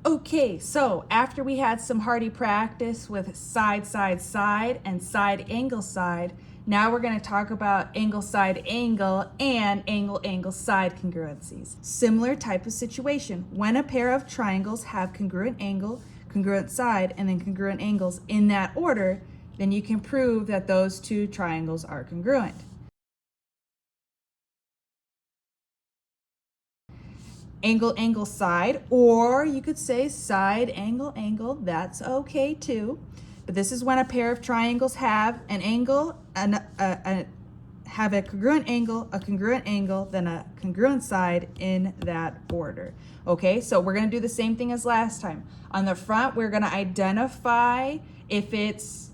Okay, so after we had some hearty practice with side, side, side, and side, angle, side, now we're going to talk about angle, side, angle, and angle, angle, side congruencies. Similar type of situation. When a pair of triangles have congruent angle, congruent side, and then congruent angles in that order, then you can prove that those two triangles are congruent. Angle, angle, side, or you could say side, angle, angle, that's okay too. But this is when a pair of triangles have an angle, have a congruent angle, then a congruent side in that order. Okay, so we're gonna do the same thing as last time. On the front, we're gonna identify if it's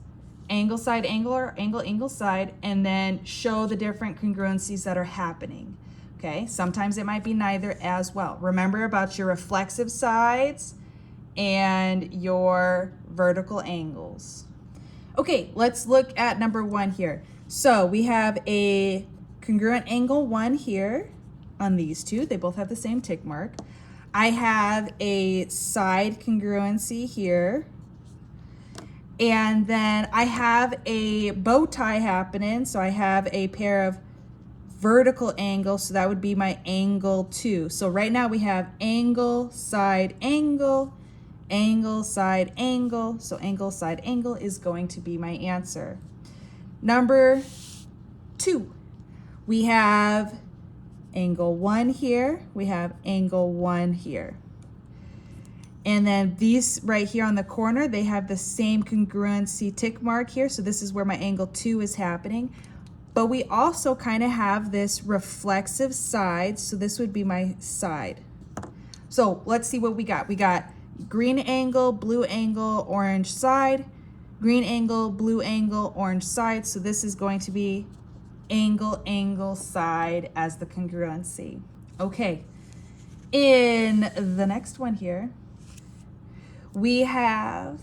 angle, side, angle, or angle, angle, side, and then show the different congruencies that are happening. Okay, sometimes it might be neither as well. Remember about your reflexive sides and your vertical angles. Okay, let's look at number 1 here. So we have a congruent angle 1 here on these two. They both have the same tick mark. I have a side congruency here. And then I have a bow tie happening. So I have a pair of vertical angle, so that would be my angle 2. So right now we have angle, side, angle, angle, side, angle. So angle, side, angle is going to be my answer. Number 2, we have angle 1 here, we have angle 1 here. And then these right here on the corner, they have the same congruency tick mark here. So this is where my angle 2 is happening. But we also kind of have this reflexive side, so this would be my side. So let's see what we got. We got green angle, blue angle, orange side, green angle, blue angle, orange side. So this is going to be angle, angle, side as the congruency. Okay, in the next one here, we have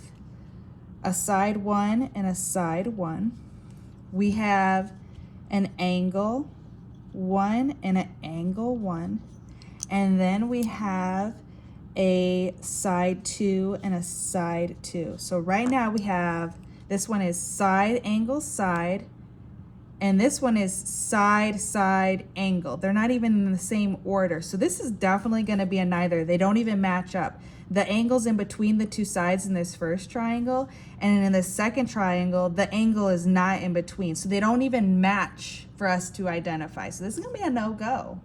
a side 1 and a side 1. We have an angle 1 and an angle 1, and then we have a side 2 and a side 2. So right now we have, this one is side, angle, side, and this one is side, side, angle. They're not even in the same order. So this is definitely going to be a neither. They don't even match up. The angle's in between the two sides in this first triangle, and in the second triangle, the angle is not in between. So they don't even match for us to identify. So this is going to be a no-go.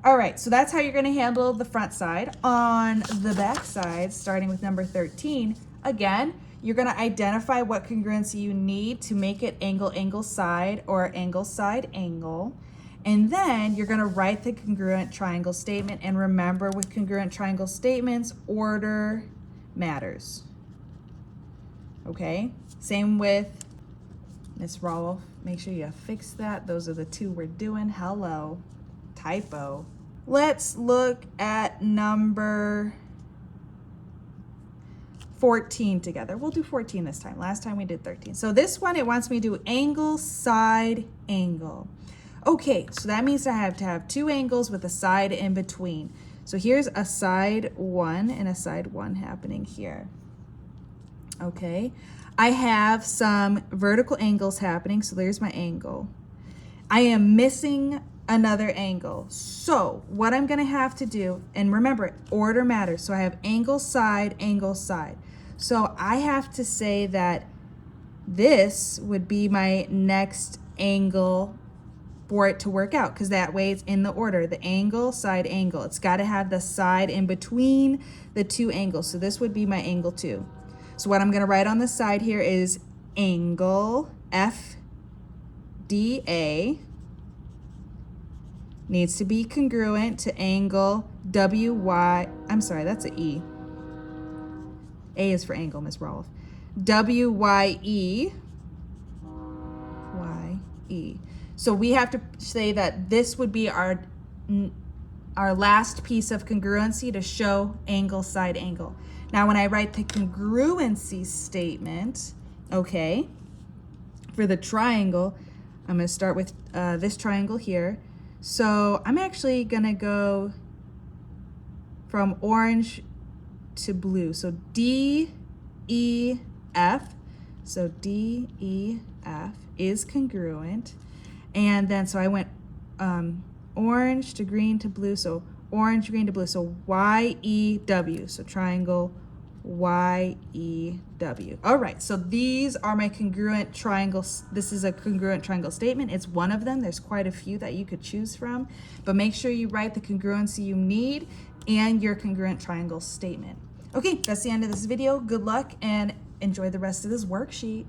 All right, so that's how you're going to handle the front side. On the back side, starting with number 13, again, you're going to identify what congruency you need to make it angle, angle, side, or angle, side, angle. And then you're going to write the congruent triangle statement. And remember, with congruent triangle statements, order matters. Okay? Same with Miss Rolf. Make sure you fix that. Those are the two we're doing. Hello. Typo. Let's look at number 14 together. We'll do 14 this time. Last time we did 13. So this one, it wants me to do angle, side, angle. Okay, so that means I have to have two angles with a side in between. So here's a side 1 and a side 1 happening here. Okay, I have some vertical angles happening. So there's my angle. I am missing another angle. So what I'm going to have to do, and remember, order matters. So I have angle, side, angle, side. So I have to say that this would be my next angle for it to work out, because that way it's in the order. The angle, side, angle. It's got to have the side in between the two angles. So this would be my angle 2. So what I'm going to write on the side here is angle FDA needs to be congruent to angle WY. I'm sorry, that's an E. A is for angle, Ms. Rolf. WYE. YE. So we have to say that this would be our last piece of congruency to show angle, side, angle. Now when I write the congruency statement, okay, for the triangle, I'm going to start with this triangle here. So I'm actually going to go from orange to blue. So D, E, F. So D, E, F is congruent. And then, so I went orange to green to blue. So orange, green to blue. So Y, E, W. So triangle Y, E, W. All right, so these are my congruent triangles. This is a congruent triangle statement. It's one of them. There's quite a few that you could choose from, but make sure you write the congruency you need and your congruent triangle statement. Okay, that's the end of this video. Good luck and enjoy the rest of this worksheet.